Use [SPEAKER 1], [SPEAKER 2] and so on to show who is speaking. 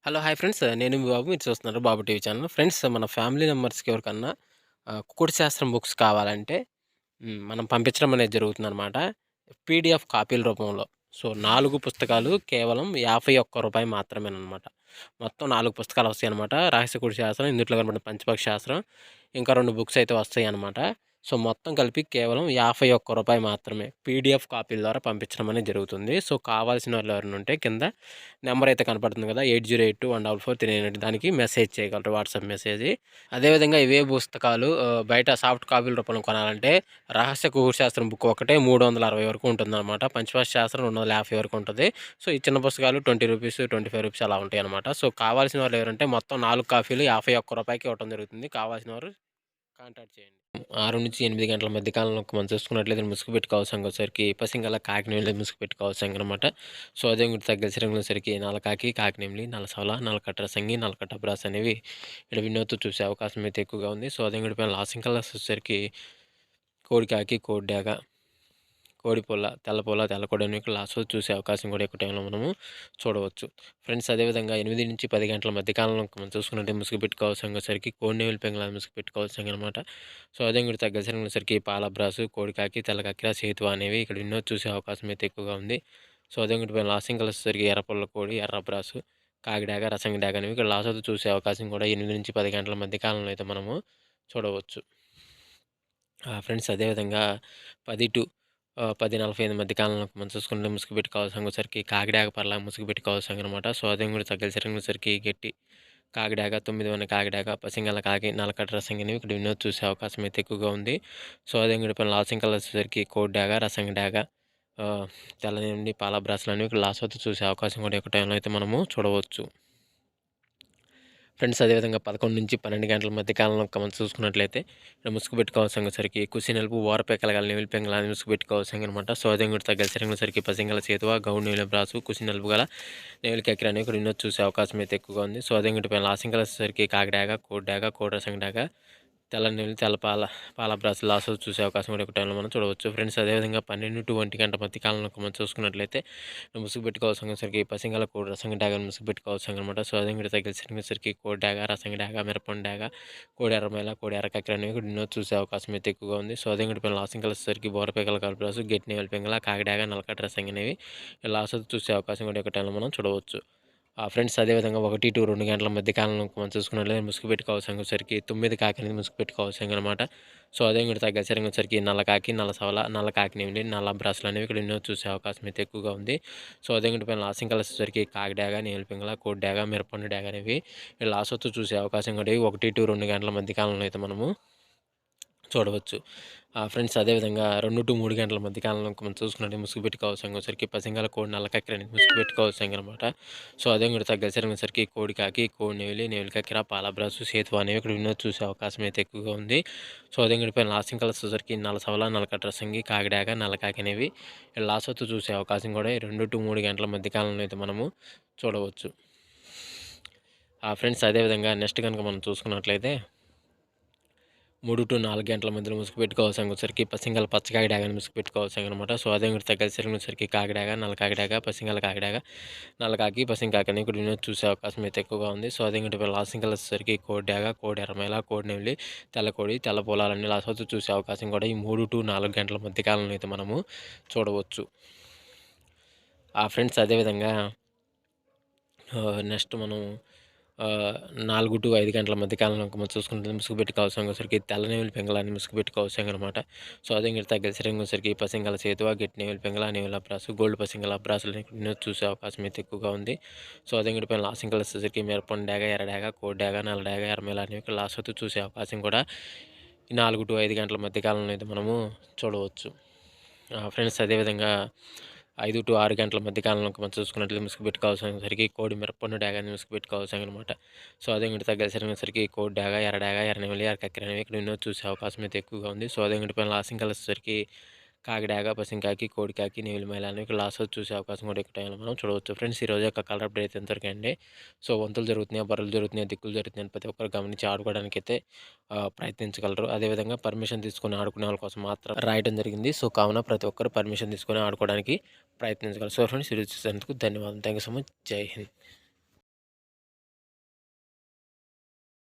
[SPEAKER 1] Hello! Hi friends. నేను మీ బాబు. మీరు చూస్తున్నారు బాబు టీవీ ఛానల్. ఫ్రెండ్స్ మన ఫ్యామిలీ మెంబర్స్‌కి ఎవరికన్నా కుకుడు శాస్త్రం బుక్స్ కావాలంటే మనం పంపించడం అనేది జరుగుతుందనమాట. పీడీఎఫ్ కాపీల రూపంలో. సో, 4 పుస్తకాలు కేవలం రూ. 51 మాత్రమేననమాట. మొత్తం 4 పుస్తకాలు వస్తాయనమాట. రహస్య కుడి శాస్త్రం, ఇందుట్లో కనపడిన పంచపక్షి శాస్త్రం, ఇంకా 2 బుక్స్ అయితే వస్తాయనమాట. సో, మొత్తం కలిపి కేవలం రూ. 51 మాత్రమే. పీడీఎఫ్ కాపీల ద్వారా పంపించడం అనేది జరుగుతుంది. సో, కావాల్సిన వాళ్ళు ఎవరైనా ఉంటే కింద నెంబర్ అయితే కనపడుతుంది కదా! 8082144398 దానికి మెసేజ్ చేయగలరు. WhatsApp message. అదేవిధంగా ఇవే పుస్తకాలు బయట సాఫ్ట్ కాపీల రూపంలో కొనాలంటే రహస్య కుకుడు శాస్త్రం బుక్ ఒకటే 360 వరకు ఉంటుందన్నమాట. పంచపక్షి శాస్త్రం 250 వరకు ఉంటది. సో, ఈ చిన్న పుస్తకాలు రూ. 20, రూ. 25 అలా ఉంటాయన్నమాట. సో, కావాల్సిన వాళ్ళు ఎవరంటే మొత్తం 4 కాపీలు రూ. 51కి ఇవ్వటం జరుగుతుంది. కావాల్సిన వారు కాంటాక్ట్ చేయండి. 6-8 గంటల మధ్య కాలంలో మనం చూసుకున్నట్లయితే ముసుగుపెట్టి కావసంగోసరికి పసింగల కాకినేని ముసుగుపెట్టి కావసంగనమాట. సో, అదే ఇంకోటి తగ్గసరికి నల్లకాకి, కాకినేమిలి, నల్లసవల, నల్లకట్ట సంగి, నల్లకట్ట బ్రాస్ అనేవి ఇక్కడ వినోద్తో చూసే అవకాశం అయితే ఎక్కువగా ఉంది. సో, అదే ఇంకోటి పైన లాసింగ్ కలర్స్ వచ్చేసరికి కోడికాకి, కోడిడాగ, కోడిపుల్ల, తెల్లపుల్ల, తెల్లకోడి అనేవి లాస్ట్‌లో చూసే అవకాశం కూడా ఎక్కువ టైంలో మనము చూడవచ్చు. ఫ్రెండ్స్ అదేవిధంగా 8-10 గంటల మధ్య కాలంలో మనం చూసుకున్నట్టే ముసుగు పెట్టుకోవాల్సరికి కోడినెమిలి పెంగళ ముసుగు పెట్టుకోవాల్సిందనమాట. సో, అదే ఇంకోటి తగ్గసరికి పాలబ్రాసు, కోడికాకి, తెల్లకక్కిర, సేతువ అనేవి ఇక్కడ ఎన్నో చూసే అవకాశం అయితే ఎక్కువగా ఉంది. సో, అదే ఇంకోటి పైన లాసింగ్ కలర్స్ వచ్చేసరికి ఎర్రపుల్ల కోడి, ఎర్రబ్రాసు, కాకిడాగ, రసంగి డాగ అనేవి ఇక్కడ లాస్ట్‌లో చూసే అవకాశం కూడా 8-10 గంటల మధ్య కాలంలో అయితే మనము చూడవచ్చు. ఫ్రెండ్స్ అదేవిధంగా 10-10:45 మధ్య కాలంలో మనం చూసుకుంటే ముసుగు పెట్టుకోవాల్సరికి కాకిడాక పర్లా ముసుగు పెట్టుకోవాల్సనమాట. సో, అదే కూడా తగ్గసరికి గట్టి కాకిడాక, 9 వన్న కాకిడాక, పసింగల కాకి, నల్లకట్ట రసంగినివి ఇక్కడ వినోద్ చూసే అవకాశం అయితే ఎక్కువగా ఉంది. సో, అదే కూడా పైన లాసింగ్ కలర్స్ వచ్చేసరికి కోడి డాగ, రసంగి డాగ, తెల్లనిండి పాల బ్రాస్లు అనేవి ఇక్కడ లాస్ట్ వరకు చూసే అవకాశం కూడా ఎక్కువ టైంలో అయితే మనము చూడవచ్చు. ఫ్రెండ్స్ అదేవిధంగా 11-12 గంటల మధ్య కాలంలో మనం చూసుకున్నట్లయితే ఇక్కడ ముసుగు పెట్టుకోవాల్సరికి కుసి నలుపు ఓరపెక్కల నెమిలి పెంగళ ముసుగు పెట్టుకోవాల్సిందనమాట. సో, అదే కూడా తగ్గసరికి పసింగల చేతువ గౌడ్ నెమిలి బ్రాసు కుసి నలుపు గల నెమిలి కక్కిర అనేవి ఇక్కడ వినోద్ చూసే అవకాశం అయితే ఎక్కువగా ఉంది. సో, అదే కూడా పైన లాసింగ్ వచ్చేసరికి కాకిడాగ, కోడిడాగ, కోడి రసంగి డాగ, తెల్ల నెమిలి, తెల్ల పాల బ్రాస్ లాస్ట్ చూసే అవకాశం కూడా ఒక టైంలో మనం చూడవచ్చు. ఫ్రెండ్స్ అదేవిధంగా 12-1 గంట మధ్య కాలంలో మనం చూసుకున్నట్లయితే ముసుగు పెట్టుకోవాల్సరికి పసింగల కోడి రసంగి డాగ ముసుగు పెట్టుకోవాల్సనమాట. సో, అదే కూడా తగ్గసరికి కోడి డాగ, రసంగి డాగ, మిరపండు డాగ, కోడి ఎర్రమైల, కోడి ఎర్ర కక్కిర అనేవి కూడా ఎన్నో చూసే అవకాశం అయితే ఎక్కువగా ఉంది. సో, అదే కూడా పైన లాసింగ్ కలిసేసరికి బోరపేకల కలపరాసు, గట్టి నెమిలి పెంగల, కాకిడాగ, నల్లకట్ట రసంగి అనేవి లాస్ట్ చూసే అవకాశం కూడా ఒక టైంలో మనం చూడవచ్చు. ఫ్రెండ్స్ అదేవిధంగా 1-2 గంటల మధ్య కాలంలో మనం చూసుకున్నట్లయితే ముసుగు పెట్టుకోవాల్సరికి 9 కాకి అనేది ముసుగు పెట్టుకోవాల్సిందనమాట. సో, అదే కూడా తగ్గసరికి నల్లకాకి, నల్లసవల, నల్ల కాకినేమిలి, నల్ల బ్రాస్లు అనేవి ఇక్కడ ఎన్నో చూసే అవకాశం అయితే ఎక్కువగా ఉంది. సో, అదే కూడా పైన లాసింగ్ కలర్స్ వచ్చేసరికి కాకిడాగ, నీలి పింగళ, కోడి డాగ, మిరపండు డాగ అనేవి లాస్ట్ వస్తూ చూసే అవకాశం కూడా 1-2 గంటల మధ్య కాలంలో అయితే మనము చూడవచ్చు. ఫ్రెండ్స్ అదేవిధంగా 2-3 గంటల మధ్య కాలంలో మనం చూసుకున్నట్టు ముసుగు పెట్టుకోవాల్సరికి పసింగల కోడి నల్ల కక్కిర అనేది ముసుగు పెట్టుకోవాల్సిందనమాట. సో, అదే కూడా తగ్గసరికి కోడి కాకి, కోడి నెమిలి, నెమిలి కక్కిర, పాలబ్రాసు, సేతువ అనేవి ఇక్కడ వినోద్ చూసే అవకాశం అయితే ఎక్కువగా ఉంది. సో, అదే కూడా పైన లాస్టింగ్ కలర్స్ వచ్చేసరికి నల్ల సవల, నల్లకట్ట రసంగి, కాకిడాక, నల్లకాకి అనేవి లాస్ట్ వత్తు చూసే అవకాశం కూడా 2-3 గంటల మధ్య కాలంలో అయితే మనము చూడవచ్చు. ఫ్రెండ్స్ అదేవిధంగా నెక్స్ట్ కనుక మనం చూసుకున్నట్లయితే 3-4 గంటల మధ్యలో ముసుగు పెట్టుకోవాల్సరికి పసింగల పచ్చకాకి డాగని ముసుగు పెట్టుకోవాల్సనమాట. సో, అదే కూడా తగ్గసరికి కాకిడాగ, నల్ల కాకిడాగ, పసింగల కాకిడాగ, నల్లకాకి, పసింకాకి అని ఇక్కడ వినోద్ చూసే అవకాశం అయితే ఎక్కువగా ఉంది. సో, అదే కూడా లాసింగ్ కలర్స్ వచ్చేసరికి కోడి డాగ, కోడి ఎర్రమైల, కోడి నెమిలి, తెల్లకోడి, తెల్ల పొలాలన్నీ లాస్ట్ వరకు చూసే అవకాశం కూడా ఈ 3-4 గంటల మధ్య కాలంలో అయితే మనము చూడవచ్చు. ఫ్రెండ్స్ అదేవిధంగా నెక్స్ట్ మనం 4-5 గంటల మధ్య కాలంలో మనం చూసుకుంటే ముసుగు పెట్టుకోవాల్సరికి తెల్ల నెమిలి పెంగళాన్ని ముసుగు పెట్టుకోవాల్సనమాట. సో, అదే ఇంకా తగ్గసరికి పసింగల సేతువ, గట్టి నెమిలి పెంగళ, నెమిలి అబ్రాసు, గోల్డ్ పసింగల అబ్రాసులు చూసే అవకాశం అయితే ఎక్కువగా ఉంది. సో, అదే ఇంకా పైన లాసింగ్ కలర్స్ వచ్చేసరికి మిరపండు డాగ, ఎర్ర డాగ, కోడి డాగ, నల్ల డాగ, ఎర్రమేల అనేవి లాస్ట్ వరకు చూసే అవకాశం కూడా ఈ 4-5 గంటల మధ్య కాలంలో అయితే మనము చూడవచ్చు. ఫ్రెండ్స్ అదేవిధంగా 5-6 గంటల మధ్య కాలంలో మనం చూసుకున్నట్లయితే ముసుగు పెట్టుకోవాల్సరికి కోడి మిరపండు డాగాని ముసుగు పెట్టుకోవాల్సనమాట. సో, అదే ఇంకోటి తగ్గసరికి కోడి డాగ, ఎర్ర నెమిలి, ఎర్ర కక్కిర అనేవి ఇక్కడ ఎన్నో చూసే అవకాశం అయితే ఎక్కువగా ఉంది. సో, అదే ఇంకోటి పైన లాసింగ్ కలర్స్ వచ్చేసరికి కాకిడాగ, పసింకాకి, కోడికాకి, నెమిలి మైల అనేవి ఇక్కడ లాస్ట్ చూసే అవకాశం కూడా ఎక్కువ టైంలో మనం చూడవచ్చు. ఫ్రెండ్స్ ఈరోజు యొక్క కలర్ అప్డేట్ అయితే ఎంతవరకు అండి. సో, వంతులు జరుగుతున్నాయి, బర్రెలు జరుగుతున్నాయి, దిక్కులు జరుగుతున్నాయి ప్రతి ఒక్కరు గమనించి ఆడుకోవడానికి అయితే ప్రయత్నించగలరు. అదేవిధంగా పర్మిషన్ తీసుకొని ఆడుకునే వాళ్ళ కోసం మాత్రం రాయడం జరిగింది. సో, కావున ప్రతి ఒక్కరు పర్మిషన్ తీసుకొని ఆడుకోవడానికి ప్రయత్నించగలరు. సో, ఫ్రెండ్స్ ఈరోజు చూసేందుకు ధన్యవాదాలు. Thank you so much. జై హింద్.